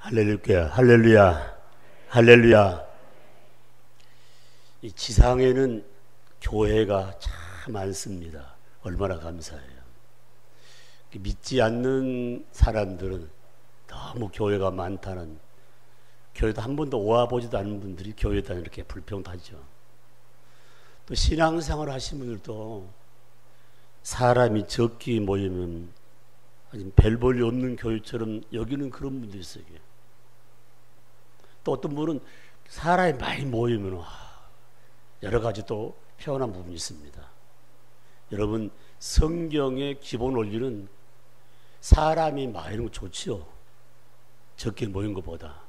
할렐루야, 할렐루야, 할렐루야. 이 지상에는 교회가 참 많습니다. 얼마나 감사해요. 믿지 않는 사람들은 너무 교회가 많다는, 교회도 한 번도 와보지도 않은 분들이 교회에 다니는 이렇게 불평하죠. 또 신앙생활 하신 분들도 사람이 적게 모이면 별 볼일 없는 교회처럼 여기는 그런 분도 있어요. 또 어떤 분은 사람이 많이 모이면 여러 가지 또 표현한 부분이 있습니다. 여러분, 성경의 기본 원리는 사람이 많은 거 좋지요. 적게 모인 것보다.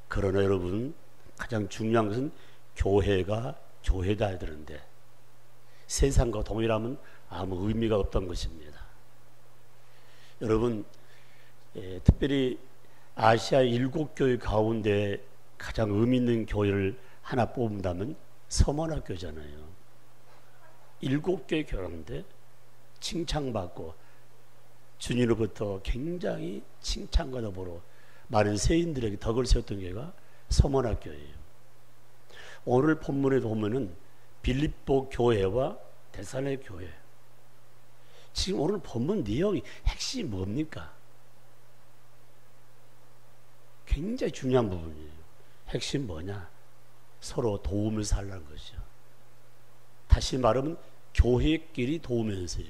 그러나 여러분, 가장 중요한 것은 교회가 교회다 해야 되는데 세상과 동일하면 아무 의미가 없다는 것입니다. 여러분, 특별히 아시아 7교회 가운데 가장 의미 있는 교회를 하나 뽑는다면 서문학교잖아요. 7교회 교회인데 칭찬받고 주님으로부터 굉장히 칭찬과 더불어 많은 세인들에게 덕을 세웠던 교회가 서문학교예요. 오늘 본문에도 보면은 빌립보 교회와 데살로니가 교회. 지금 오늘 본문 내용이 핵심이 뭡니까? 굉장히 중요한 부분이에요. 핵심 뭐냐? 서로 도움을 살라는 거죠. 다시 말하면 교회끼리 도우면서요.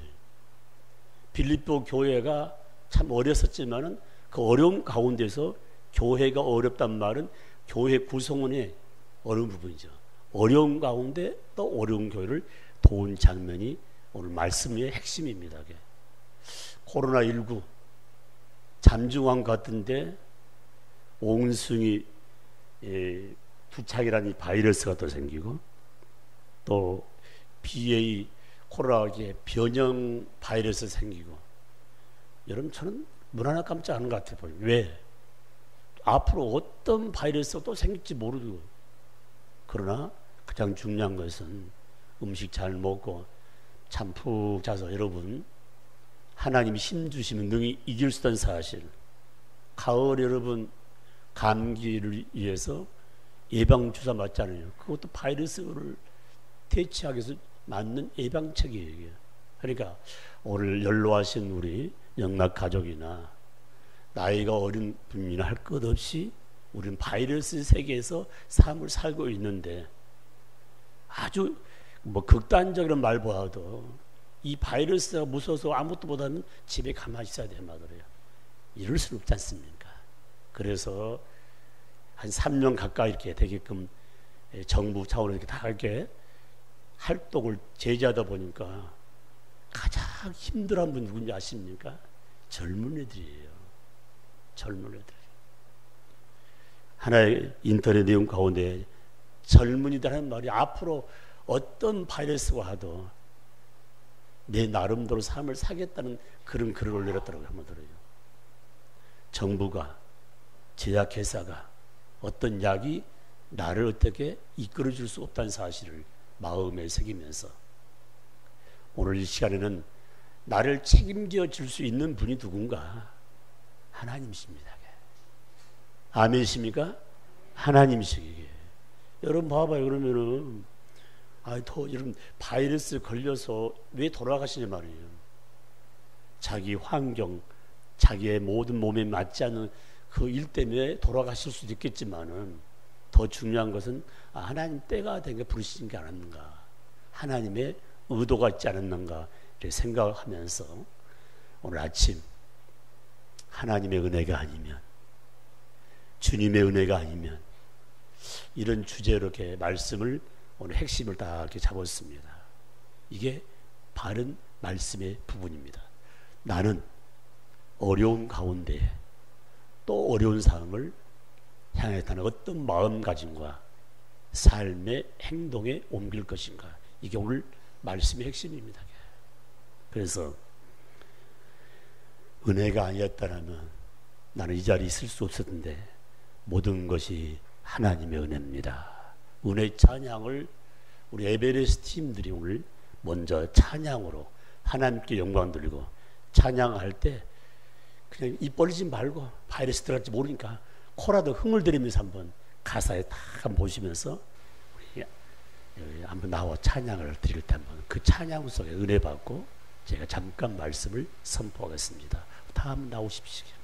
빌립보 교회가 참 어렸었지만은 그 어려움 가운데서 교회가 어렵단 말은 교회 구성원의 어려운 부분이죠. 어려운 가운데 또 어려운 교회를 도운 장면이 오늘 말씀의 핵심입니다. 코로나19 잠중왕 같은데 옹숭이 부착이라는 바이러스가 또 생기고 또 BA 코로나의 변형 바이러스 생기고 여러분 저는 문 하나 깜짝 안 것 같아요. 왜? 앞으로 어떤 바이러스가 또 생길지 모르고 그러나 가장 중요한 것은 음식 잘 먹고 참 푹 자서 여러분 하나님이 힘 주시면 능히 이길 수 있다는 사실. 가을 여러분 감기를 위해서 예방주사 맞잖아요. 그것도 바이러스를 대체하기 위해서 맞는 예방책이에요. 그러니까 오늘 연로하신 우리 영락 가족이나 나이가 어린 분이나 할 것 없이 우리는 바이러스 세계에서 삶을 살고 있는데 아주 극단적인 말 보아도 이 바이러스가 무서워서 아무것도 못하면 집에 가만히 있어야 돼 말이에요. 이럴 수는 없지 않습니까? 그래서 한 3년 가까이 이렇게 되게끔 정부 차원에서 이렇게 다 이렇게 활동을 제지하다 보니까 가장 힘들어한 분 누군지 아십니까? 젊은 애들이에요. 젊은 애들. 하나의 인터넷 내용 가운데 젊은이들하는 말이 앞으로 어떤 바이러스가 와도 내 나름대로 삶을 사겠다는 그런 글을 올렸더라고요. 한번 들어요. 정부가 제약회사가 어떤 약이 나를 어떻게 이끌어줄 수 없다는 사실을 마음에 새기면서 오늘 이 시간에는 나를 책임져 줄 수 있는 분이 누군가? 하나님이십니다. 아멘이십니까? 하나님이시기에. 여러분 봐봐요. 그러면은 이런 바이러스 걸려서 왜 돌아가시냐 말이에요. 자기 환경, 자기의 모든 몸에 맞지 않는 그 일 때문에 돌아가실 수도 있겠지만은 더 중요한 것은 하나님 때가 된 게 부르시는 게 아닌가, 하나님의 의도가 있지 않았는가 이렇게 생각하면서 오늘 아침 하나님의 은혜가 아니면, 주님의 은혜가 아니면, 이런 주제로 이렇게 말씀을 오늘 핵심을 다 이렇게 잡았습니다. 이게 바른 말씀의 부분입니다. 나는 어려운 가운데 또 어려운 상황을 향했다는 어떤 마음가짐과 삶의 행동에 옮길 것인가, 이게 오늘 말씀의 핵심입니다. 그래서 은혜가 아니었다면 나는 이 자리에 있을 수 없었는데 모든 것이 하나님의 은혜입니다. 은혜 찬양을 우리 에베레스트 팀들이 오늘 먼저 찬양으로 하나님께 영광 돌리고 찬양할 때 그냥 입 벌리지 말고 바이러스 들어갈지 모르니까 코라도 흥을 들이면서 한번 가사에 딱 한번 보시면서 우리 한번 나와 찬양을 드릴 때 한번 그 찬양 속에 은혜 받고 제가 잠깐 말씀을 선포하겠습니다. 다 한번 나오십시오.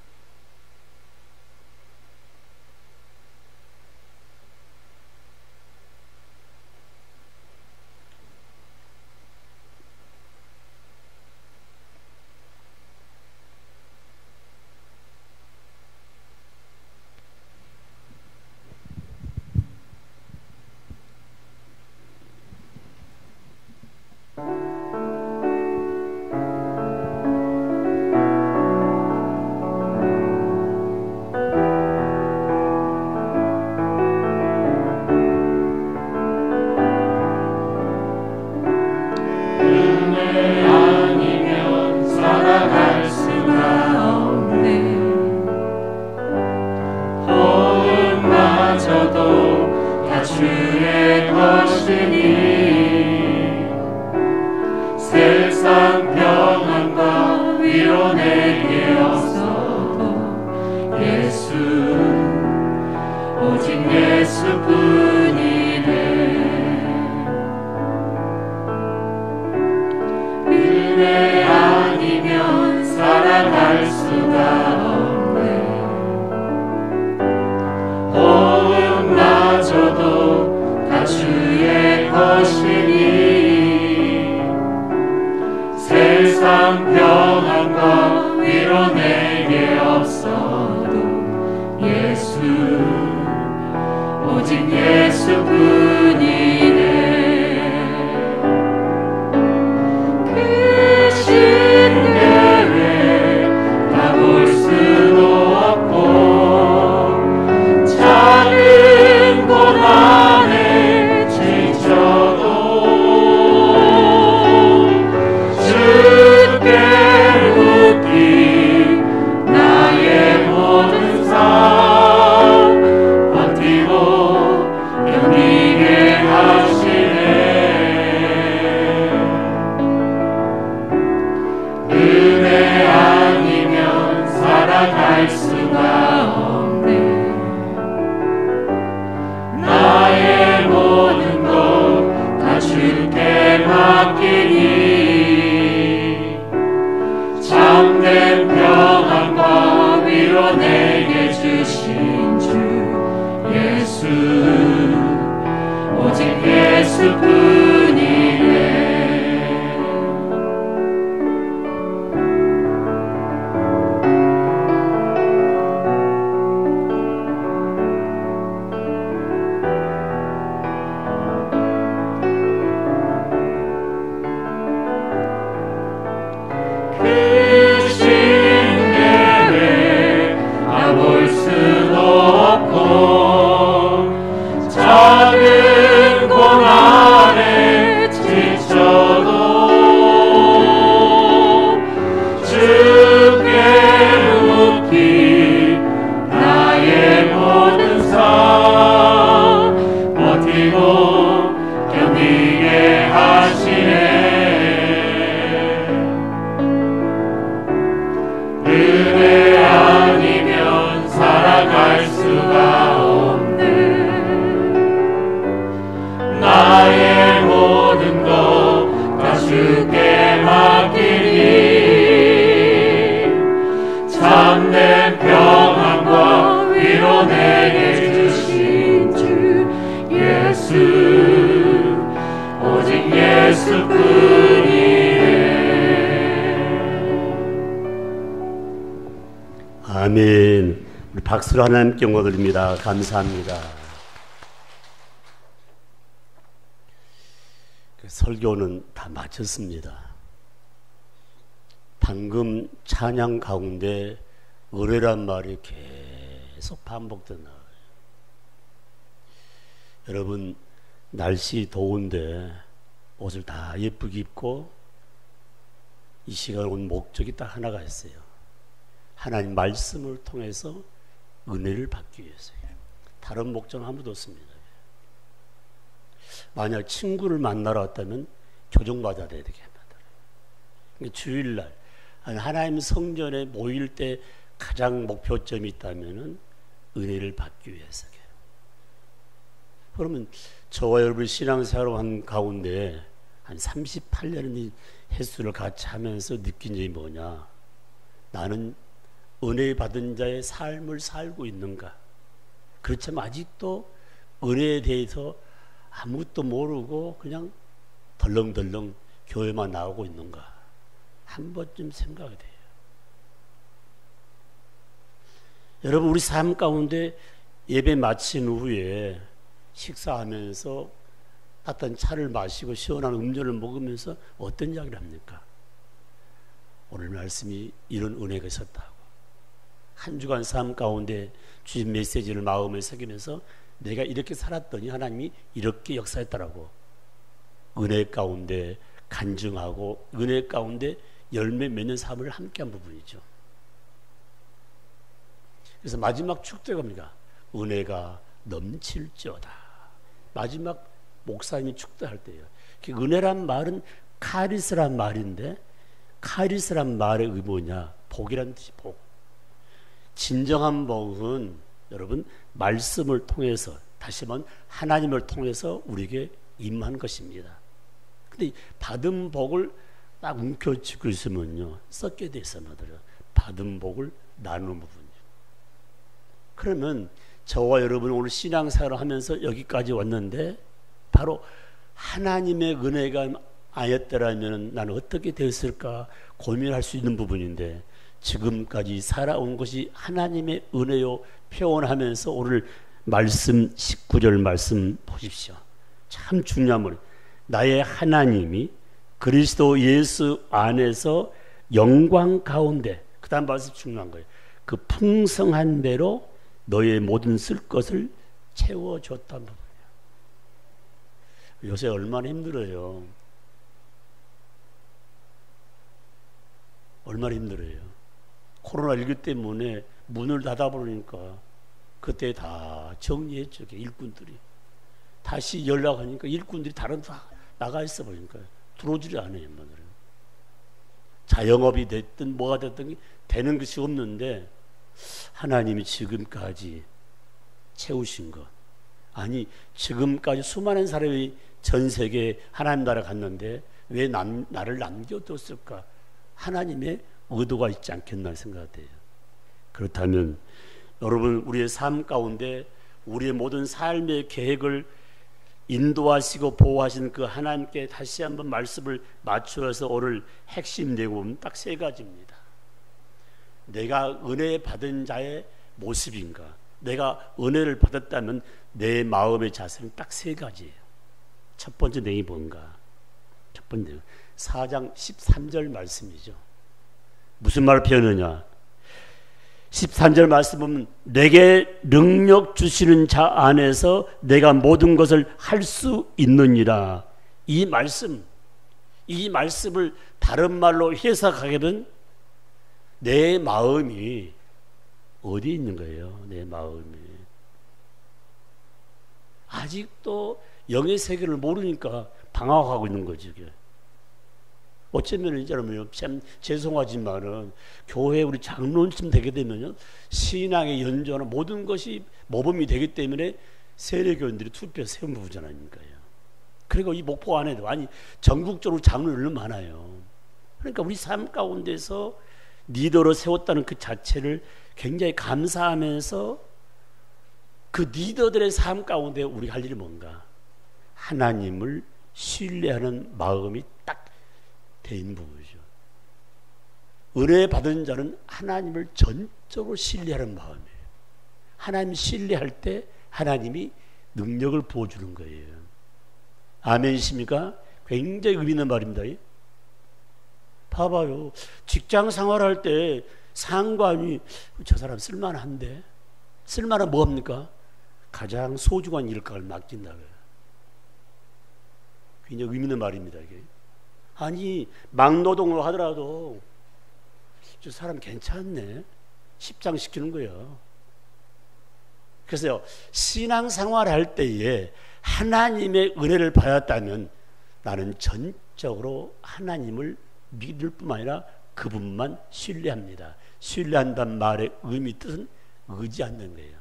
아멘. 우리 박수로 하나님께 영광 드립니다. 감사합니다. 설교는 다 마쳤습니다. 방금 찬양 가운데 의뢰란 말이 계속 반복되는 거예요. 여러분, 날씨 더운데 옷을 다 예쁘게 입고 이 시간 온 목적이 딱 하나가 있어요. 하나님 말씀을 통해서 은혜를 받기 위해서요. 다른 목적은 아무도 없습니다. 만약 친구를 만나러 왔다면 교정받아야 되게 만들어요. 주일날 하나님 성전에 모일 때 가장 목표점이 있다면은 은혜를 받기 위해서. 그러면 저와 여러분이 신앙생활을 한 가운데 한 38년의 횟수를 같이 하면서 느낀 점이 뭐냐? 나는 은혜 받은 자의 삶을 살고 있는가? 그렇지만 아직도 은혜에 대해서 아무것도 모르고 그냥 덜렁덜렁 교회만 나오고 있는가? 한 번쯤 생각이 돼요. 여러분, 우리 삶 가운데 예배 마친 후에 식사하면서 따뜻한 차를 마시고 시원한 음료를 먹으면서 어떤 이야기를 합니까? 오늘 말씀이 이런 은혜가 있었다고. 한 주간 삶 가운데 주신 메시지를 마음에 새기면서 내가 이렇게 살았더니 하나님이 이렇게 역사했다라고. 은혜 가운데 간증하고 은혜 가운데 열매 맺는 삶을 함께한 부분이죠. 그래서 마지막 축도가 뭡니까? 은혜가 넘칠지어다. 마지막 목사님이 축도할 때예요. 은혜란 말은 카리스란 말인데, 카리스란 말의 의미 뭐냐? 복이란 뜻이 복. 진정한 복은 여러분 말씀을 통해서, 다시 한번 하나님을 통해서 우리에게 임한 것입니다. 근데 받은 복을 딱 움켜쥐고 있으면요, 썩게 돼 있어요. 받은 복을 나누는 부분이죠. 그러면 저와 여러분 오늘 신앙생활을 하면서 여기까지 왔는데, 바로 하나님의 은혜가 아니었더라면 나는 어떻게 되었을까 고민할 수 있는 부분인데, 지금까지 살아온 것이 하나님의 은혜요 표현하면서 오늘 말씀 19절 말씀 보십시오. 참 중요한 말. 나의 하나님이 그리스도 예수 안에서 영광 가운데, 그 다음 말씀 중요한 거예요. 그 풍성한 대로 너의 모든 쓸 것을 채워줬단 부분이에요. 요새 얼마나 힘들어요. 얼마나 힘들어요. 코로나19 때문에 문을 닫아버리니까 그때 다 정리했죠. 일꾼들이. 다시 연락하니까 일꾼들이 다른 다 나가 있어 버리니까 들어오지를 않아요. 자영업이 됐든 뭐가 됐든 되는 것이 없는데, 하나님이 지금까지 채우신 것, 아니 지금까지 수많은 사람이 전 세계 하나님 나라 갔는데 왜 나를 남겨뒀을까? 하나님의 의도가 있지 않겠나 생각돼요. 그렇다면 여러분, 우리의 삶 가운데 우리의 모든 삶의 계획을 인도하시고 보호하신 그 하나님께 다시 한번 말씀을 맞추어서 오늘 핵심 내용은 딱 세 가지입니다. 내가 은혜 받은 자의 모습인가? 내가 은혜를 받았다면 내 마음의 자세는 딱 세 가지예요. 첫 번째 내용이 뭔가? 첫 번째 4장 13절 말씀이죠. 무슨 말을 표현하냐? 13절 말씀은 내게 능력 주시는 자 안에서 내가 모든 것을 할 수 있느니라. 이 말씀을 다른 말로 해석하게 내 마음이 어디 있는 거예요? 내 마음이 아직도 영의 세계를 모르니까 방황하고 있는 거죠. 어쩌면 여러분 참 죄송하지만은 교회 우리 장로쯤 되게 되면요, 신앙의 연조나 모든 것이 모범이 되기 때문에 세례교인들이 투표 세운 부분 아닙니까요? 그리고 이 목포 안에도 아니 전국적으로 장로들은 많아요. 그러니까 우리 삶 가운데서 리더로 세웠다는 그 자체를 굉장히 감사하면서, 그 리더들의 삶 가운데 우리가 할 일이 뭔가? 하나님을 신뢰하는 마음이 딱 돼 있는 부분이죠. 은혜 받은 자는 하나님을 전적으로 신뢰하는 마음이에요. 하나님 신뢰할 때 하나님이 능력을 부어주는 거예요. 아멘이십니까? 굉장히 의미 있는 말입니다. 봐봐요. 직장 생활할 때 상관이 저 사람 쓸만한데, 쓸만한 뭐합니까? 가장 소중한 일감을 맡긴다고요. 굉장히 의미 있는 말입니다. 이게. 아니 막노동을 하더라도 저 사람 괜찮네, 십장시키는 거예요. 그래서 신앙생활할 때에 하나님의 은혜를 받았다면 나는 전적으로 하나님을 믿을 뿐만 아니라 그분만 신뢰합니다. 신뢰한다는 말의 의미 뜻은 의지한다는 거예요.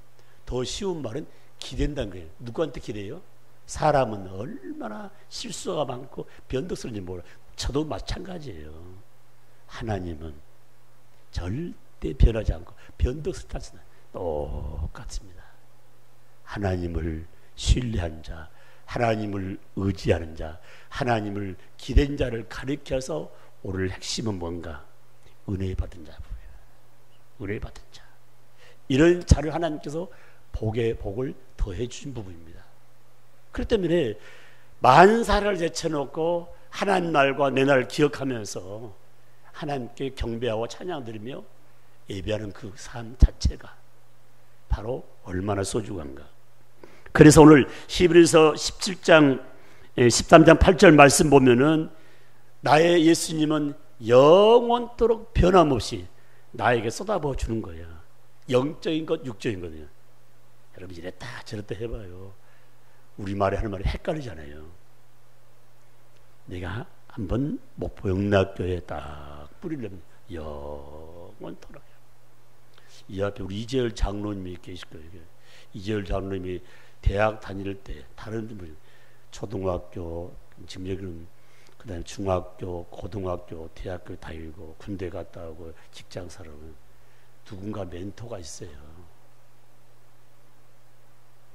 더 쉬운 말은 기댄다는 거예요. 누구한테 기대요? 사람은 얼마나 실수가 많고 변덕스러운지 몰라. 저도 마찬가지예요. 하나님은 절대 변하지 않고 변덕스럽지 않습니다. 똑같습니다. 하나님을 신뢰한 자, 하나님을 의지하는 자, 하나님을 기댄 자를 가리켜서 오늘 핵심은 뭔가? 은혜 받은 자예요. 은혜 받은 자. 이런 자를 하나님께서 복에 복을 더해 주신 부분입니다. 그렇기 때문에 만사를 제쳐놓고 하나님 날과 내 날을 기억하면서 하나님께 경배하고 찬양드리며 예배하는 그 삶 자체가 바로 얼마나 소중한가. 그래서 오늘 히브리서 17장 13장 8절 말씀 보면은 나의 예수님은 영원토록 변함없이 나에게 쏟아부어 주는 거야. 영적인 것, 육적인 거든요. 여러분 이랬다 저랬다 해봐요. 우리말에 하는 말이 헷갈리잖아요. 내가 한번 목포 영락교에 딱 뿌리려면 영원토록. 이 앞에 우리 이재열 장로님이 계실 거예요. 이재열 장로님이 대학 다닐 때 다른 분이 초등학교, 지금 여기는 그다음에 중학교, 고등학교, 대학교 다니고 군대 갔다 오고 직장 살아오면 누군가 멘토가 있어요.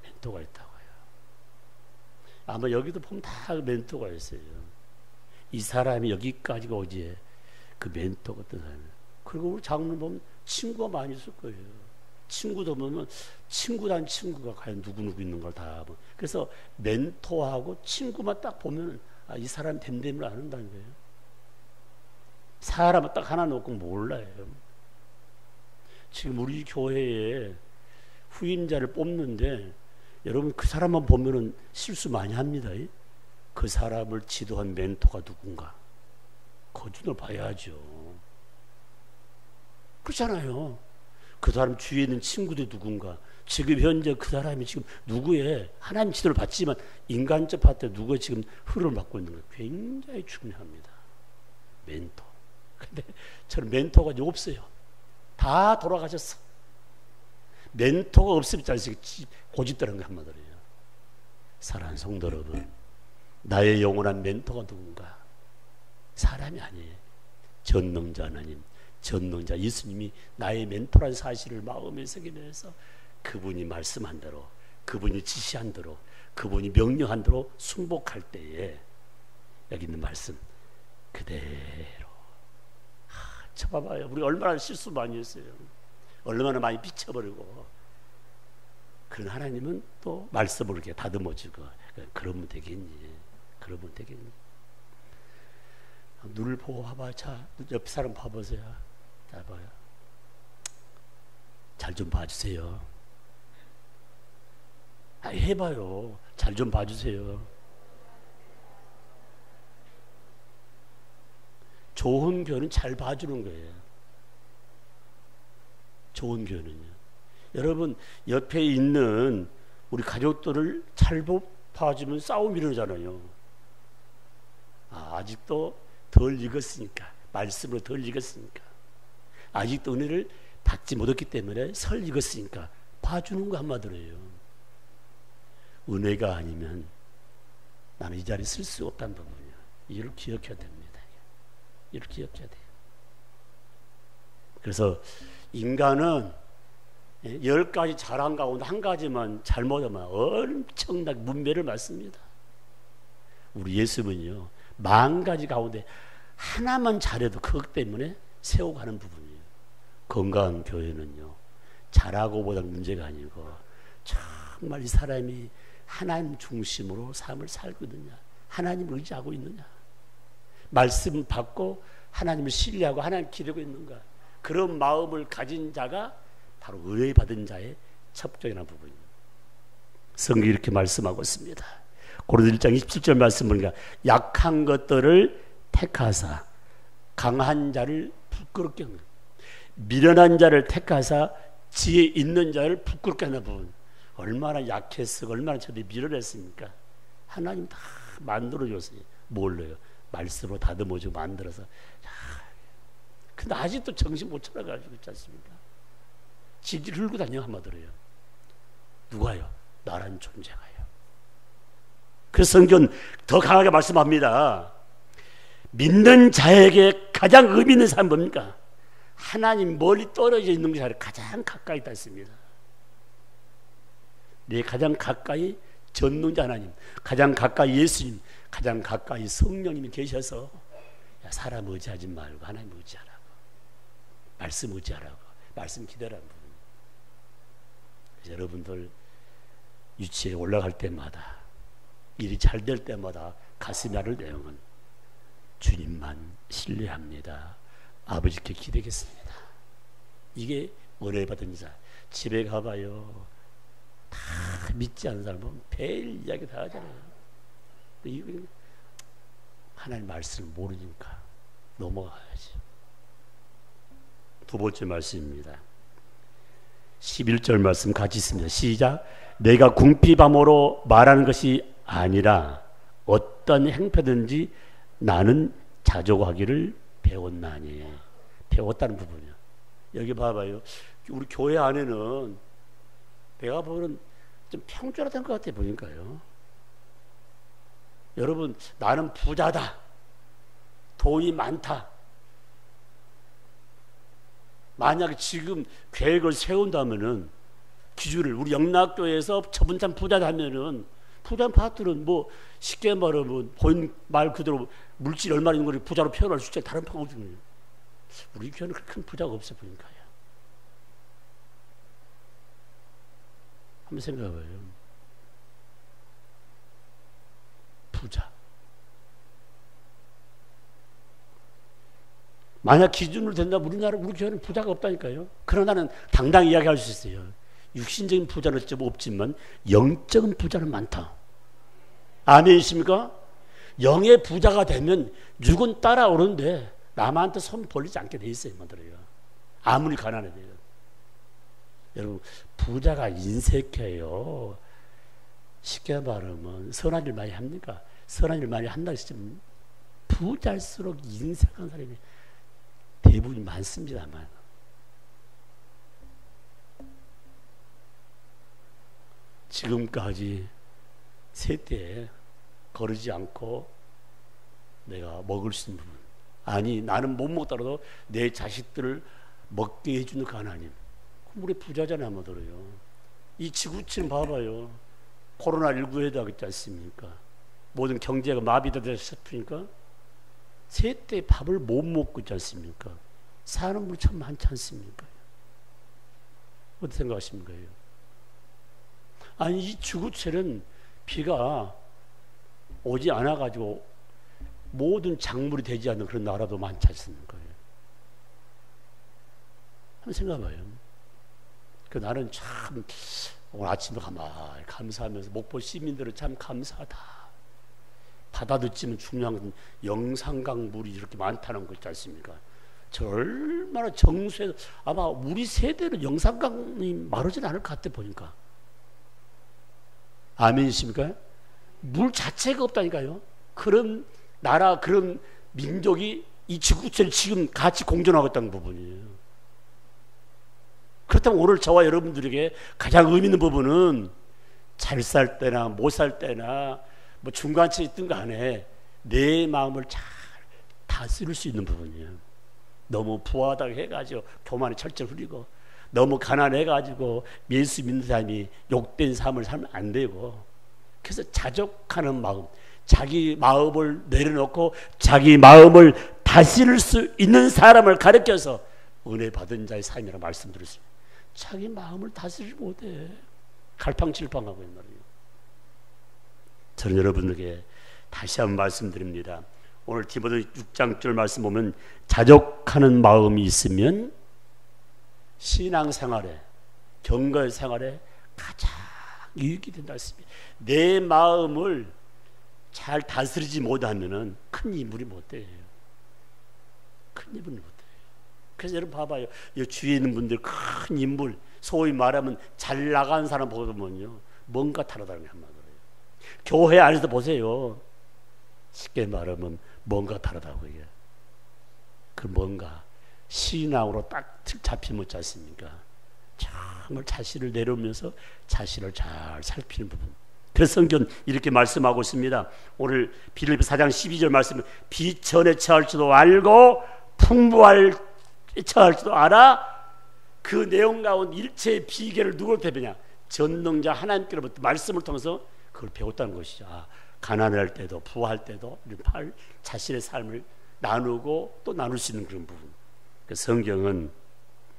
멘토가 있다고요. 아마 여기도 보면 다 멘토가 있어요. 이 사람이 여기까지 오지에 그 멘토가 어떤 사람이에요. 그리고 우리 장로님 보면 친구가 많이 있을 거예요. 친구도 보면 친구란 친구가 과연 누구누구 있는 걸 다. 그래서 멘토하고 친구만 딱 보면 아, 이 사람 됨됨을 아는다는 거예요. 사람을 딱 하나 놓고 몰라요. 지금 우리 교회에 후임자를 뽑는데 여러분 그 사람만 보면은 실수 많이 합니다. 그 사람을 지도한 멘토가 누군가 그 눈을 봐야죠. 그렇잖아요. 그 사람 주위에 있는 친구들이 누군가, 지금 현재 그 사람이 지금 누구의 하나님 지도를 받지만 인간적 파트 누구의 지금 흐름을 받고 있는 거 굉장히 중요합니다. 멘토. 근데 저는 멘토가 이제 없어요. 다 돌아가셨어. 멘토가 없으면 자식이 고집되는 거 한마디로 해요. 사랑하는 성도 여러분, 나의 영원한 멘토가 누군가? 사람이 아니에요. 전능자 하나님, 전능자 예수님이 나의 멘토라는 사실을 마음에 새기면서 그분이 말씀한 대로, 그분이 지시한 대로, 그분이 명령한 대로 순복할 때에 여기 있는 말씀 그대로. 쳐봐봐요. 우리 얼마나 실수 많이 했어요. 얼마나 많이 비춰버리고. 그런 하나님은 또 말씀을 이렇게 다듬어주고. 그러면 되겠니? 그러면 되겠니? 눈을 보고 봐봐. 자, 옆 사람 봐보세요. 자, 봐요. 잘 좀 봐주세요. 해봐요. 잘 좀 봐주세요. 좋은 교회는 잘 봐주는 거예요. 좋은 교회는요. 여러분 옆에 있는 우리 가족들을 잘 봐주면 싸움이 일어나잖아요. 아직도 덜 익었으니까, 말씀으로 덜 익었으니까, 아직도 은혜를 받지 못했기 때문에 설 익었으니까 봐주는 거 한마디로예요. 은혜가 아니면 나는 이 자리에 쓸 수 없다는 부분이에요. 이를 기억해야 됩니다. 이를 기억해야 돼요. 그래서 인간은 10가지 잘한 가운데 한 가지만 잘못하면 엄청나게 문매를 맞습니다. 우리 예수님은요, 10,000가지 가운데 하나만 잘해도 그것 때문에 세워가는 부분이에요. 건강한 교회는요, 잘하고보다 문제가 아니고 정말 이 사람이 하나님 중심으로 삶을 살고 있느냐, 하나님을 의지하고 있느냐, 말씀 받고 하나님을 신뢰하고 하나님 기대고 있는가, 그런 마음을 가진 자가 바로 은혜 받은 자의 첩경이라는 부분입니다. 성경이 이렇게 말씀하고 있습니다. 고린도 1장 27절 말씀 보니까 약한 것들을 택하사 강한 자를 부끄럽게 하는, 미련한 자를 택하사 지혜 있는 자를 부끄럽게 하는 부분. 얼마나 약했어, 얼마나 저들이 미련했습니까? 하나님 다 만들어줬어요. 뭘로요? 말씀으로 다듬어주고 만들어서. 근데 아직도 정신 못 차려가지고 있지 않습니까? 질질 흘고 다녀 한마디로요. 누가요? 나란 존재가요. 그래서 성경은 더 강하게 말씀합니다. 믿는 자에게 가장 의미 있는 사람은 뭡니까? 하나님 멀리 떨어져 있는 게 아니라 가장 가까이 있다 했습니다. 내 가장 가까이 전능자 하나님, 가장 가까이 예수님, 가장 가까이 성령님이 계셔서 야, 사람 의지하지 말고 하나님 의지하라고, 말씀 의지하라고, 말씀 기대라는 부분. 여러분들 유치에 올라갈 때마다, 일이 잘 될 때마다 가슴이 아를 내용은 주님만 신뢰합니다. 아버지께 기대겠습니다. 이게 은혜 받은 자. 집에 가봐요. 다 믿지 않는 사람은 별 이야기 다 하잖아요. 이거 하나님 말씀을 모르니까 넘어가야지. 두 번째 말씀입니다. 11절 말씀 같이 있습니다. 시작. 내가 궁핍함으로 말하는 것이 아니라 어떤 행패든지 나는 자족하기를 배웠나니. 배웠다는 부분이야. 여기 봐봐요. 우리 교회 안에는 내가 보는 좀 평준화된 것 같아 보니까요. 여러분, 나는 부자다, 돈이 많다. 만약에 지금 계획을 세운다면은, 기준을 우리 영락교회에서 저분참 부자다 하면은, 부자 파트는 뭐 쉽게 말하면 본인 말 그대로 물질 얼마 있는 걸 부자로 표현할 수 있지, 다른 방법 중에 우리 교회는 그렇게 큰 부자가 없어 보니까요. 한번 생각해봐요. 부자. 만약 기준으로 된다면 우리나라, 우리 교회는 부자가 없다니까요. 그러나 나는 당당히 이야기할 수 있어요. 육신적인 부자는 좀 없지만 영적인 부자는 많다. 아멘이십니까? 영의 부자가 되면 육은 따라오는데 남한테 손 벌리지 않게 돼 있어요. 아무리 가난해도요. 여러분, 부자가 인색해요. 쉽게 말하면 선한 일 많이 합니까? 선한 일 많이 한다 했으면 부자일수록 인색한 사람이 대부분이 많습니다만, 지금까지 세대에 거르지 않고 내가 먹을 수 있는 부분, 아니 나는 못 먹더라도 내 자식들을 먹게 해주는 그 하나님, 우리 부자잖아요. 아마 들어요. 이 지구촌 봐봐요. 코로나19 해도 하겠지 않습니까? 모든 경제가 마비되다 싶으니까 세대 밥을 못 먹고 있지 않습니까? 사는 분이 참 많지 않습니까? 어떻게 생각하십니까? 아니, 이 지구촌은 비가 오지 않아가지고 모든 작물이 되지 않는 그런 나라도 많지 않습니까? 한번 생각해봐요. 그 나는 참 오늘 아침에 가만히 감사하면서 목포 시민들은 참 감사하다. 바다 듣지만 중요한 건 영산강 물이 이렇게 많다는 거 있지 않습니까? 저 얼마나 정수해, 아마 우리 세대는 영산강이 마르진 않을 것 같아 보니까. 아멘이십니까? 물 자체가 없다니까요. 그런 나라, 그런 민족이 이 지구촌을 지금 같이 공존하고 있다는 부분이에요. 그렇다면 오늘 저와 여러분들에게 가장 의미 있는 부분은 잘 살 때나 못 살 때나 뭐 중간치에 있든 간에 내 마음을 잘 다스릴 수 있는 부분이에요. 너무 부하다고 해가지고 교만의 철저히 흐리고, 너무 가난해가지고 예수 믿는 사람이 욕된 삶을 살면 안 되고, 그래서 자족하는 마음, 자기 마음을 내려놓고 자기 마음을 다스릴 수 있는 사람을 가르쳐서 은혜 받은 자의 삶이라고 말씀드렸습니다. 자기 마음을 다스리지 못해. 갈팡질팡하고 있는 말이에요. 저는 여러분에게 다시 한번 말씀드립니다. 오늘 디모데 6장 6절 말씀 보면 자족하는 마음이 있으면 신앙생활에, 경건 생활에 가장 유익이 된다 했습니다. 내 마음을 잘 다스리지 못하면 큰 인물이 못 돼요. 큰 인물이 못 돼요. 그래서 여러분 봐봐요. 이 주위에 있는 분들 큰 인물, 소위 말하면 잘 나가는 사람 보면요, 뭔가 다르다는 게 한마디로 해요. 교회 안에서 보세요. 쉽게 말하면 뭔가 다르다고 해요. 그 뭔가 신앙으로 딱 잡히면 어찌 않습니까? 정말 자신을 내려오면서 자신을 잘 살피는 부분. 그래서 성경 이렇게 말씀하고 있습니다. 오늘 빌립보 4장 12절 말씀은 비천에 처할지도 알고 풍부할 처할지도 알아. 그 내용 가운데 일체의 비결을 누구로 배우냐? 전능자 하나님께로부터 말씀을 통해서 그걸 배웠다는 것이죠. 가난할 때도 부할 때도 자신의 삶을 나누고 또 나눌 수 있는 그런 부분. 그 성경은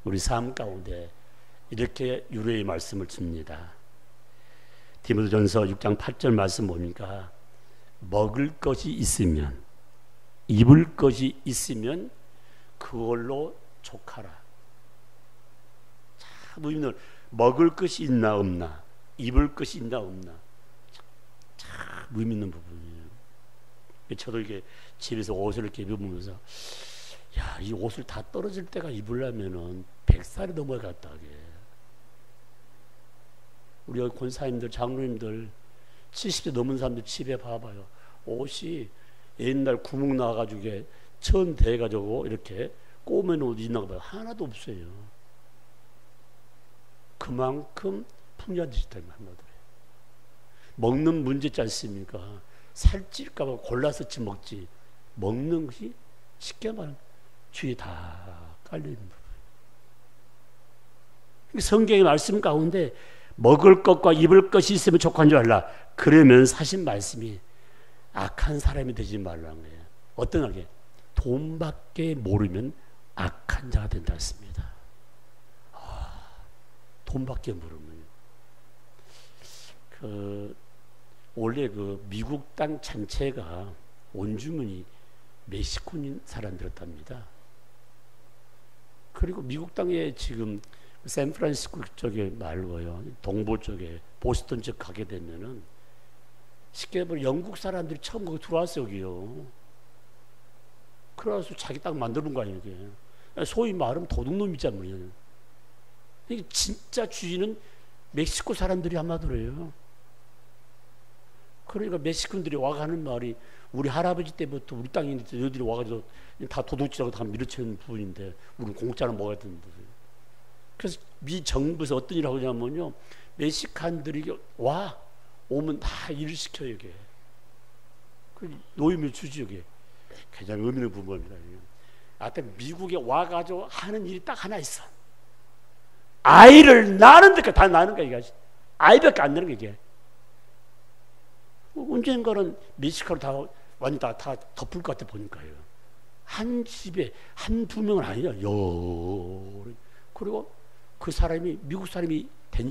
우리 삶 가운데 이렇게 유래의 말씀을 줍니다. 디모데전서 6장 8절 말씀 보니까 먹을 것이 있으면, 입을 것이 있으면 그걸로 족하라. 참 의미는 먹을 것이 있나 없나, 입을 것이 있나 없나, 참 의미 있는 부분이에요. 저도 이게 집에서 옷을 이렇게 입으면서 야, 이 옷을 다 떨어질 때가 입으려면은 100살이 넘어갔다 하게. 우리 권사님들, 장로님들 70대 넘은 사람들 집에 봐봐요. 옷이 옛날 구멍 나가지고 천 대가지고 이렇게 꼬맨 옷 있나 봐요. 하나도 없어요. 그만큼 풍요해지셨다는 한마디로. 먹는 문제 있지 않습니까? 살찔까봐 골라서 먹지. 먹는 것이 쉽게 말하면 주위에 다 깔려있는 부분. 성경의 말씀 가운데 먹을 것과 입을 것이 있으면 족한 줄 알라. 그러면 사신 말씀이 악한 사람이 되지 말라는 거예요. 어떤 게 돈밖에 모르면 악한 자가 된다 했습니다. 돈밖에 모르면 원래 미국 땅 전체가 원주민이 멕시코인 사람들이었답니다. 그리고 미국 땅에 지금 샌프란시스코 쪽에 말고요, 동부 쪽에 보스턴 쪽 가게 되면은 쉽게 말하면 영국 사람들이 처음 거기 들어왔어요, 여기요. 그래서 자기 땅 만드는 거 아니에요, 이게. 소위 말하면 도둑놈이잖아요. 이게 진짜 주인은 멕시코 사람들이 한마디로요. 그러니까 멕시코인들이 와가는 말이 우리 할아버지 때부터 우리 땅에 있는데 너희들이 와가지고 다 도둑질하고 다 밀어치는 부분인데 우리는 공짜는 먹어야 되는데. 그래서 미 정부에서 어떤 일을 하냐면요, 멕시칸들이 오면 다 일을 시켜요, 이게. 노임을 주지, 이게. 굉장히 의미 있는 부분입니다. 하여튼 미국에 와가지고 하는 일이 딱 하나 있어. 아이를 낳는 데까지 다 낳는 거야, 이게. 아이밖에 안 낳는 거, 이게. 언젠가는 멕시코로 다 완전 다 덮을 것 같아 보니까요. 한 집에 한두 명은 아니야. 그리고 그 사람이 미국 사람이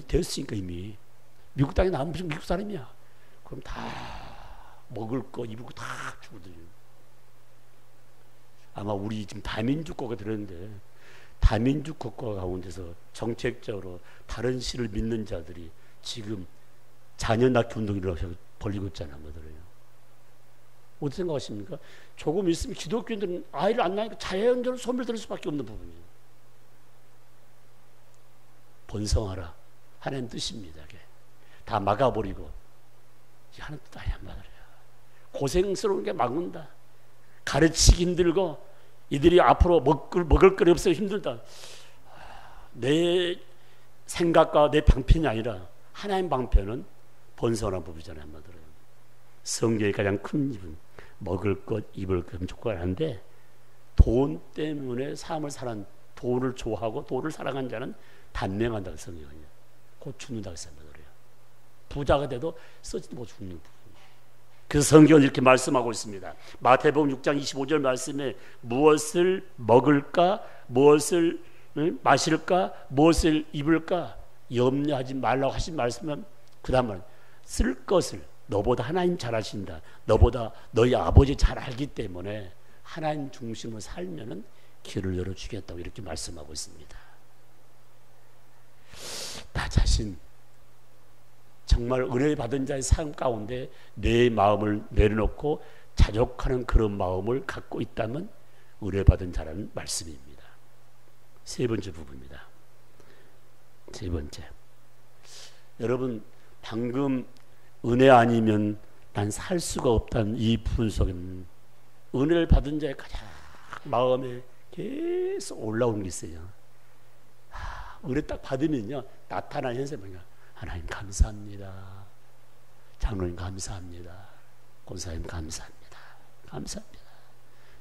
되었으니까 이미 미국 땅에 나면 무슨 미국 사람이야. 그럼 다 먹을 거 입을 거 다 주거든요. 아마 우리 지금 다민족 국가 들었는데 다민족 국가 가운데서 정책적으로 다른 신을 믿는 자들이 지금 자녀 낳기 운동을 벌리고 있잖아요. 어떻게 생각하십니까? 조금 있으면 기독교인들은 아이를 안 낳으니까 자연적으로 소멸될 수밖에 없는 부분이에요. 번성하라. 하나님 뜻입니다. 다 막아버리고. 하나님 뜻 아니야, 말이야. 고생스러운 게 막는다. 가르치기 힘들고, 이들이 앞으로 먹을 거리 없어서 힘들다. 내 생각과 내 방편이 아니라 하나님 방편은 번성하는 법이잖아요, 말이야. 성경의 가장 큰 입은 먹을 것, 입을 것 조건하는데 돈 때문에 삶을 사는, 돈을 좋아하고 돈을 사랑하는 자는 단명한다고 성경은요. 곧 죽는다고 생각해요. 부자가 돼도 쓰지도 못 죽는 부분. 그래서 성경은 이렇게 말씀하고 있습니다. 마태복음 6장 25절 말씀에 무엇을 먹을까, 무엇을 마실까, 무엇을 입을까 염려하지 말라고 하신 말씀은 그 다음은 쓸 것을 너보다 하나님 잘 아신다. 너보다 너희 아버지 잘 알기 때문에 하나님 중심으로 살면은 길을 열어주겠다고 이렇게 말씀하고 있습니다. 나 자신 정말 은혜 받은 자의 삶 가운데 내 마음을 내려놓고 자족하는 그런 마음을 갖고 있다면 은혜 받은 자라는 말씀입니다. 세 번째 부분입니다. 세 번째, 여러분 방금 은혜 아니면 난 살 수가 없다는 이 부분 속에는 은혜를 받은 자의 가장 마음에 계속 올라오는 게 있어요. 은혜 딱 받으면요 나타나는 현상이 뭐냐? 하나님 감사합니다. 장로님 감사합니다. 권사님 감사합니다. 감사합니다.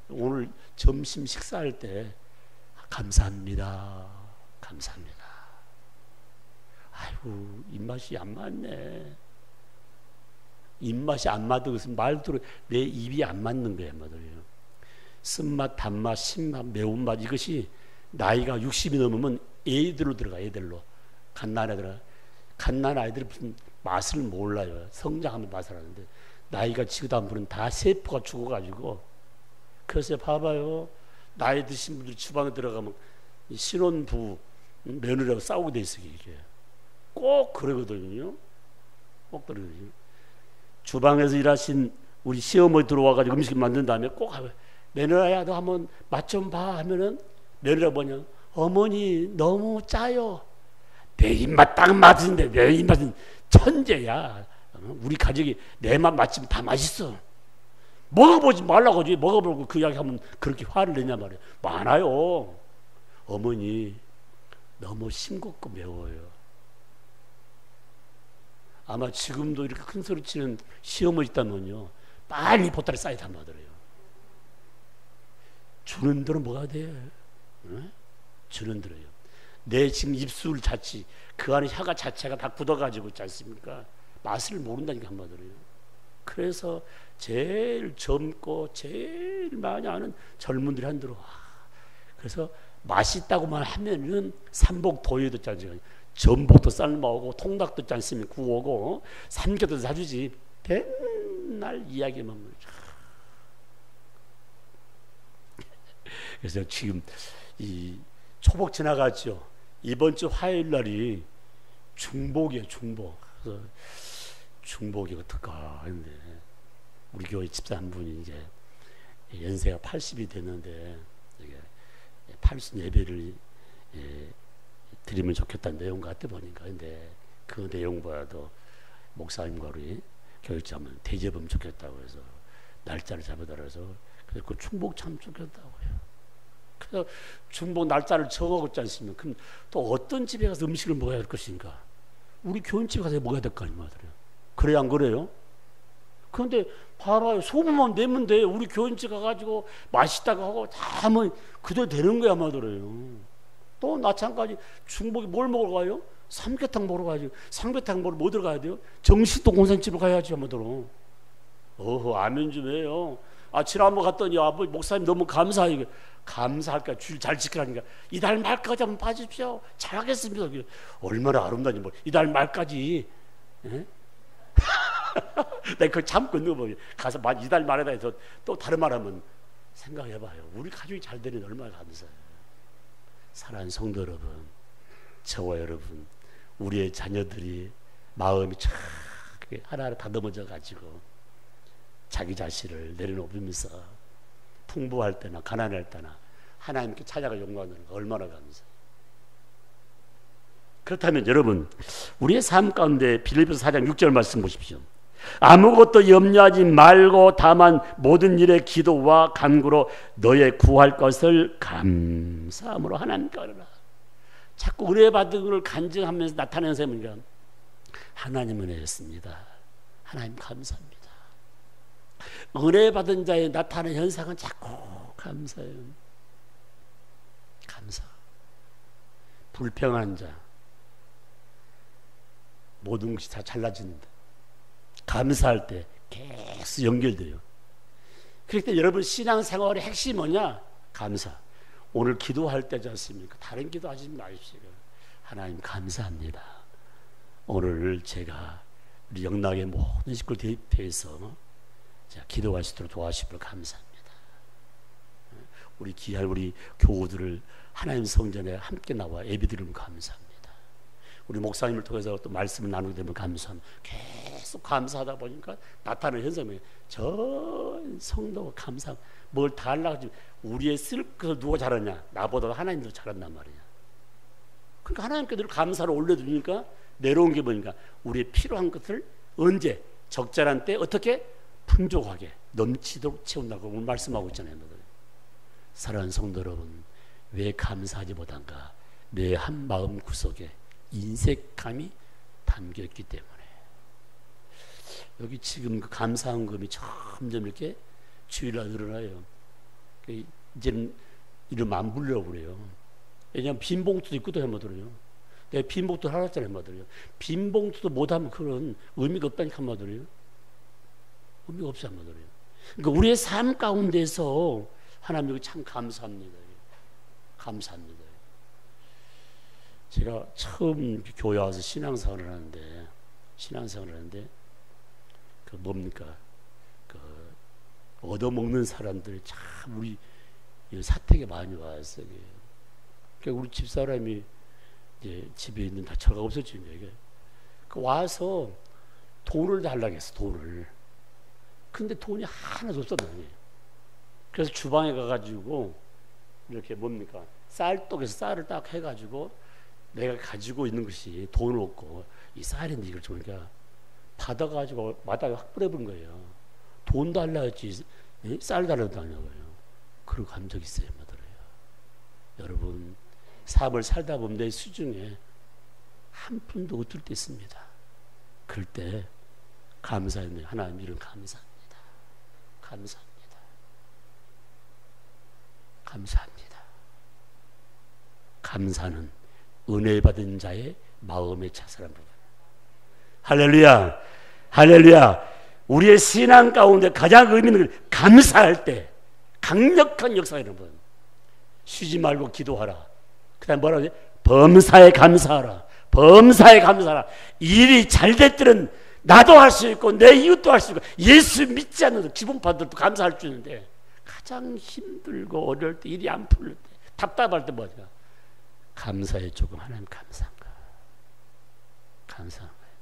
오늘 점심 식사할 때 감사합니다. 감사합니다. 아이고 입맛이 안 맞네. 입맛이 안 맞는 것은 말대로 내 입이 안 맞는 거예요. 말이에요. 쓴맛, 단맛, 신맛, 매운맛 이것이 나이가 60이 넘으면 애들로 들어가. 애들로 갓난 애들 갓난 아이들이 무슨 맛을 몰라요. 성장하면 맛을 하는데 나이가 지고 한 분은 다 세포가 죽어가지고 그래서 봐봐요. 나이 드신 분들 주방에 들어가면 신혼부 며느리하고 싸우게 돼 있어요. 이게 꼭 그러거든요. 꼭 그러거든요. 주방에서 일하신 우리 시어머니 들어와가지고 음식을 만든 다음에 꼭 며느리야 너 한번 맛 좀 봐 하면은 며느리가 뭐냐? 어머니 너무 짜요. 내 입맛 딱 맞는데 내 입맛은 천재야. 우리 가족이 내 맛 맞추면 다 맛있어. 먹어보지 말라고 하지. 먹어보고 그 이야기 하면 그렇게 화를 내냐 말이야. 많아요. 어머니 너무 싱겁고 매워요. 아마 지금도 이렇게 큰 소리 치는 시어머니 있다면요 빨리 보따리 싸야 담아들어요. 주는 대로 뭐가 돼? 응? 주는 대로요. 내 지금 입술 자체 그 안에 혀가 자체가 다 굳어가지고 있지 않습니까? 맛을 모른다니까 한마디로요. 그래서 제일 젊고 제일 많이 아는 젊은들이 한대로 그래서 맛있다고만 하면은 삼복도유 듣지 않습니까? 전복도 삶아오고 통닭도 있지 않습니까? 구우고 삼겹도 사주지. 맨날 이야기만 물죠. 그래서 지금 이 초복 지나갔죠. 이번 주 화요일 날이 중복이에요. 중복. 그래서 중복이 어떨까 했는데 우리 교회 집사 한 분이 이제 연세가 80이 됐는데 80 예배를 드리면 좋겠다는 내용 같아 보니까 근데 그 내용보다도 목사님과 우리 교육자면 대접하면 좋겠다고 해서 날짜를 잡아달아서 그래서 그 충복 참 좋겠다고 해요. 그래서 중복 날짜를 정하고 있지 않습니까? 그럼 또 어떤 집에 가서 음식을 먹어야 할 것인가? 우리 교인집에 가서 먹어야 될 거 아니에요. 그래야 안 그래요? 그런데 봐봐요. 소문만 내면 돼. 우리 교인집 가가지고 맛있다고 하고 다 하면 그대로 되는 거야 마더래요. 또 마찬가지 중복이 뭘 먹으러 가요? 삼계탕 먹으러 가야지. 삼계탕 먹으러 뭐 들어가야 돼요? 정식도 공산집을 가야지 마더러. 어허 아멘 좀 해요. 지난번 갔더니 아버지 목사님 너무 감사해요. 감사할까 줄 잘 지키라니까 이달 말까지 한번 봐주십시오. 잘하겠습니다. 얼마나 아름다운지 뭐 이달 말까지. 내가 그걸 참고 있는 거 가서 이달 말에다 해서 또 다른 말 하면 생각해봐요. 우리 가족이 잘 되는 얼마나 감사해요. 사랑하는 성도 여러분, 저와 여러분, 우리의 자녀들이 마음이 참 하나하나 다듬어져 가지고 자기 자신을 내려놓으면서 풍부할 때나 가난할 때나 하나님께 찾아가 용감하는 거 얼마나 감사해요. 그렇다면 여러분 우리의 삶 가운데 빌립보서 4장 6절 말씀 보십시오. 아무것도 염려하지 말고 다만 모든 일에 기도와 간구로 너의 구할 것을 감사함으로 하나님께 아뢰라. 자꾸 은혜 받은 것을 간증하면서 나타내는 셈이니까 하나님 은혜였습니다. 하나님 감사합니다. 은혜 받은 자의 나타나는 현상은 자꾸 감사해요. 감사. 불평한 자 모든 것이 다 잘나지는데 감사할 때 계속 연결돼요. 그럴 때 여러분 신앙생활의 핵심이 뭐냐? 감사. 오늘 기도할 때지 않습니까? 다른 기도하지 마십시오. 하나님 감사합니다. 오늘 제가 우리 영락의 모든 식구를 대입해서 기도할 수 있도록 도와주시므로 감사합니다. 우리 귀할 우리 교우들을 하나님 성전에 함께 나와 예배드리면 감사합니다. 우리 목사님을 통해서 또 말씀을 나누게 되면 감사합니다. 계속 감사하다 보니까 나타나는 현상이 전 성도가 감사. 뭘 다 하려고 하지. 우리의 쓸 것을 누가 잘하냐? 나보다 하나님도 잘한단 말이야. 그러니까 하나님께 늘 감사를 올려드리니까 내려온 게 뭐니까 우리의 필요한 것을 언제 적절한 때 어떻게 풍족하게 넘치도록 채운다고 오늘 말씀하고 있잖아요. 사랑하는 성도 여러분, 왜 감사하지 못한가? 내 한 마음 구석에 인색함이 담겼기 때문에 여기 지금 그 감사헌금이 점점 이렇게 주일날 늘어나요. 이제는 이름 안 부르려고 그래요. 왜냐하면 빈 봉투도 있고도 해마들어요. 내가 빈 봉투 하라잖아요. 해마들어요. 빈 봉투도 못하면 그런 의미가 없다니까 해마들어요. 의미가 없어 해마들어요. 그러니까 우리의 삶 가운데서 하나님 참 감사합니다. 감사합니다. 제가 처음 교회 와서 신앙생활을 하는데 그 뭡니까? 그 얻어먹는 사람들이 참 우리 사택에 많이 왔어요. 그러니까 우리 집사람이 이제 집에 있는 다 처가 없었죠. 이게 그 와서 돈을 달라고 했어. 돈을. 근데 돈이 하나도 없었더니 그래서 주방에 가가지고 이렇게 뭡니까? 쌀떡에서 쌀을 딱 해가지고 내가 가지고 있는 것이 돈을 없고 이 쌀인데 이걸 주니까 받아가지고 마당에 확 뿌려본 거예요. 돈 달라 했지 쌀 달라도 아니고요. 그러고 간 적 있어요. 뭐더래요. 여러분 삶을 살다 보면 내 수중에 한 푼도 없을 때 있습니다. 그럴 때 감사했네요. 하나님 이름 감사합니다. 감사합니다. 감사합니다. 감사는 은혜 받은 자의 마음에 차서란 부분. 할렐루야, 할렐루야. 우리의 신앙 가운데 가장 의미 있는 건 감사할 때 강력한 역사가 있는 분. 쉬지 말고 기도하라. 그다음 뭐라고 하지? 범사에 감사하라. 범사에 감사하라. 일이 잘 될 때는 나도 할 수 있고 내 이웃도 할 수 있고 예수 믿지 않는 기본파들도 감사할 수 있는데 가장 힘들고 어려울 때 일이 안 풀릴 때 답답할 때 뭐냐? 감사해. 조금 하나님 감사한가? 감사한 거예요.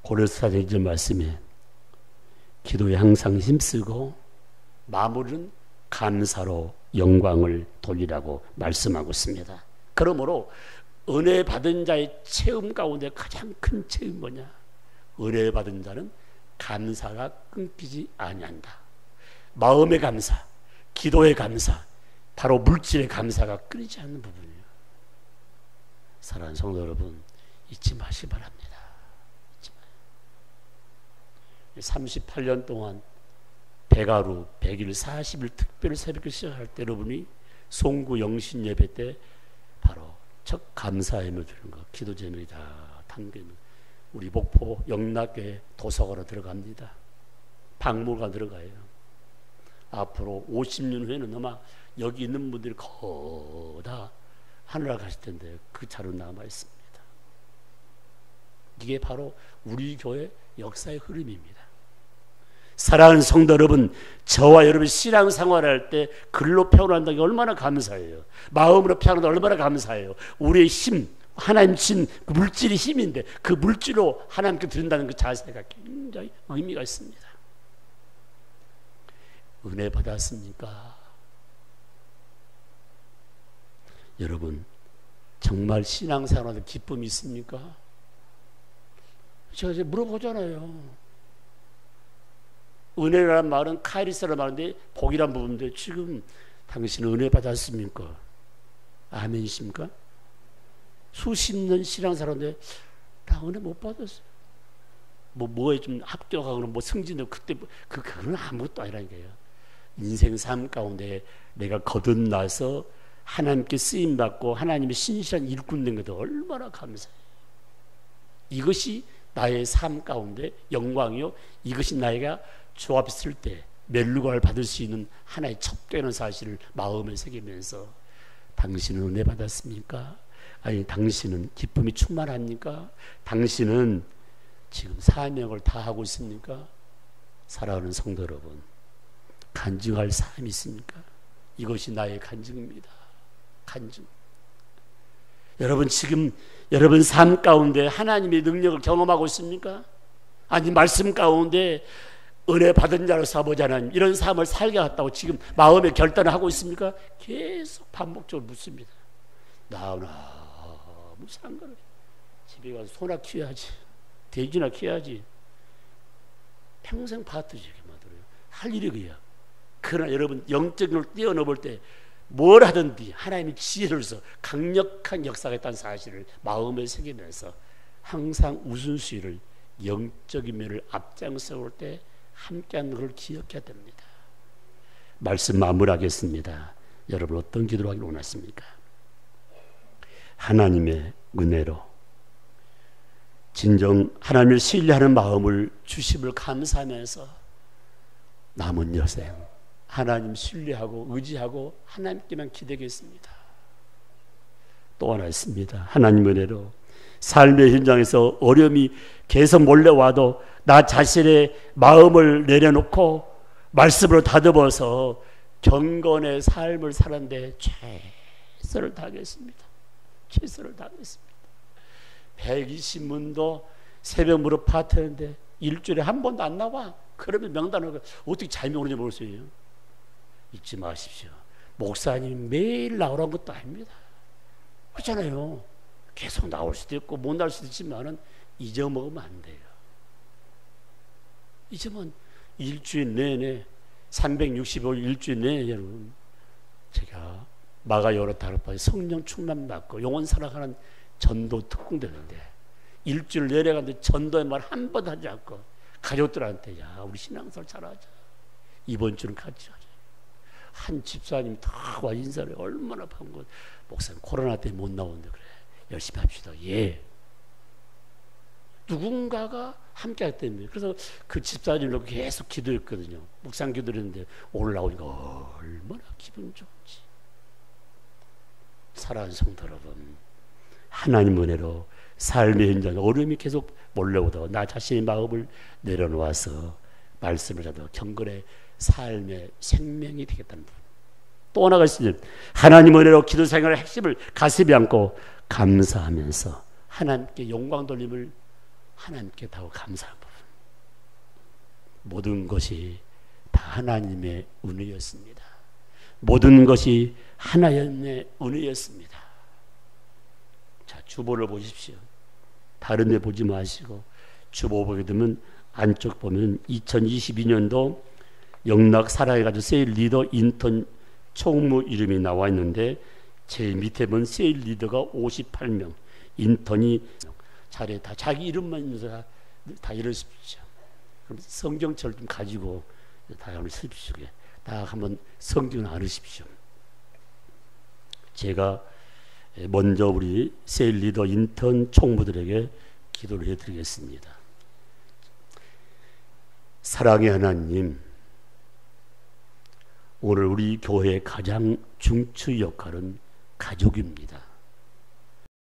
고려사전 1절 말씀에 기도에 항상 힘쓰고 마무리는 감사로 영광을 돌리라고 말씀하고 있습니다. 그러므로 은혜 받은 자의 체험 가운데 가장 큰 체험이 뭐냐? 은혜 받은 자는 감사가 끊기지 아니한다. 마음의 감사, 기도의 감사, 바로 물질의 감사가 끊이지 않는 부분이에요. 사랑하는 성도 여러분, 잊지 마시기 바랍니다. 잊지 마요. 38년 동안 백하루, 100일, 40일 특별 새벽을 시작할 때 여러분이 송구 영신 예배 때 바로 첫 감사함을 드리는 것, 기도 제목이 다 담기는 우리 목포 영락교회 도서관으로 들어갑니다. 박물관 들어가요. 앞으로 50년 후에는 아마 여기 있는 분들이 거의 다 하늘나라 가실 텐데 그 자료 남아 있습니다. 이게 바로 우리 교회 역사의 흐름입니다. 사랑하는 성도 여러분, 저와 여러분 신앙생활할 때 글로 표현한다는 게 얼마나 감사해요. 마음으로 표현한다 얼마나 감사해요. 우리의 힘, 하나님 신 물질이 힘인데 그 물질로 하나님께 드린다는 그 자세가 굉장히 의미가 있습니다. 은혜 받았습니까? 여러분 정말 신앙생활에 기쁨이 있습니까? 제가 이제 물어보잖아요. 은혜라는 말은 카이리스라는 말인데 복이란 부분인데 지금 당신은 은혜 받았습니까? 아멘이십니까? 수십 년 신앙생활인데 나 은혜 못 받았어요. 뭐에 좀 합격하거나 뭐 승진도 그때 그건 아무것도 아니라니까요. 인생 삶 가운데 내가 거듭나서 하나님께 쓰임 받고 하나님의 신실한 일꾼 된 것도 얼마나 감사해요. 이것이 나의 삶 가운데 영광이요. 이것이 나이가 주 앞에 쓸 때 멜루가를 받을 수 있는 하나의 첩되는 사실을 마음에 새기면서 당신은 은혜 받았습니까? 아니 당신은 기쁨이 충만합니까? 당신은 지금 사명을 다하고 있습니까? 사랑하는 성도 여러분, 간증할 삶이 있습니까? 이것이 나의 간증입니다. 간증. 여러분 지금 여러분 삶 가운데 하나님의 능력을 경험하고 있습니까? 아니 말씀 가운데 은혜 받은 자로서 아버지 하나님 이런 삶을 살게하겠다고 지금 마음의 결단을 하고 있습니까? 계속 반복적으로 묻습니다. 나오나 무슨 상관없어. 집에 가서 소나 키워야지, 돼지나 키워야지. 평생 파트지 이렇게 말들어요. 할 일이 그야. 그러나 여러분 영적인 걸 뛰어넘을 때 뭘 하든지 하나님의 지혜를 써 강력한 역사가 있다는 사실을 마음에 새기면서 항상 우선순위를 영적인 면을 앞장서올 때 함께하는 걸 기억해야 됩니다. 말씀 마무리하겠습니다. 여러분 어떤 기도를 하길 원하십니까? 하나님의 은혜로 진정 하나님을 신뢰하는 마음을 주심을 감사하면서 남은 여생 하나님 신뢰하고 의지하고 하나님께만 기대겠습니다. 또 하나 있습니다. 하나님 은혜로 삶의 현장에서 어려움이 계속 몰려와도 나 자신의 마음을 내려놓고 말씀으로 다듬어서 경건의 삶을 사는데 최선을 다하겠습니다. 최선을 다하겠습니다. 120문도 새벽 무릎 파트인데 일주일에 한 번도 안 나와. 그러면 명단을 어떻게 잠이 오는지 모르겠어요. 잊지 마십시오. 목사님 매일 나오라는 것도 아닙니다. 그렇잖아요. 계속 나올 수도 있고 못 나올 수도 있지만은 잊어먹으면 안 돼요. 잊으면 일주일 내내 365일 일주일 내내 여러분 제가 마가 여러 다르파 성령 충만 받고 영혼 살아가는 전도 특공되는데 일주일 내려가는데 전도의 말 한 번 하지 않고 가족들한테 야 우리 신앙생활 잘하자. 이번 주는 같이 하자. 한 집사님 다 와 인사를 얼마나 반가워. 목사님 코로나 때문에 못 나오는데 그래 열심히 합시다. 예. 누군가가 함께 하기 때문에 그래서 그 집사님으로 계속 기도했거든요. 묵상 기도했는데 올라오니까 얼마나 기분 좋은지. 사랑하는 성도 여러분 하나님 은혜로 삶의 현장에 어려움이 계속 몰려오다가 나 자신의 마음을 내려놓아서 말씀을 잡아 경건의 삶의 생명이 되겠다는 부분. 또 하나가 있으면 하나님 은혜로 기도 생활의 핵심을 가슴에 안고 감사하면서 하나님께 영광 돌림을 하나님께 다 감사한 부분. 모든 것이 다 하나님의 은혜였습니다. 모든 것이 하나님의 은혜였습니다. 자, 주보를 보십시오. 다른 데 보지 마시고 주보 보게 되면 안쪽 보면 2022년도 영락 사랑해가지고 세일 리더 인턴 총무 이름이 나와 있는데 제일 밑에 보면 세일 리더가 58명, 인턴이 자리에 다 자기 이름만 있는 다 이러십시오. 그럼 성경책을 좀 가지고 다 한번 쓰십시오. 다 한번 성경을 나누십시오. 제가 먼저 우리 세일 리더 인턴 총무들에게 기도를 해드리겠습니다. 사랑의 하나님, 오늘 우리 교회의 가장 중추 역할은 가족입니다.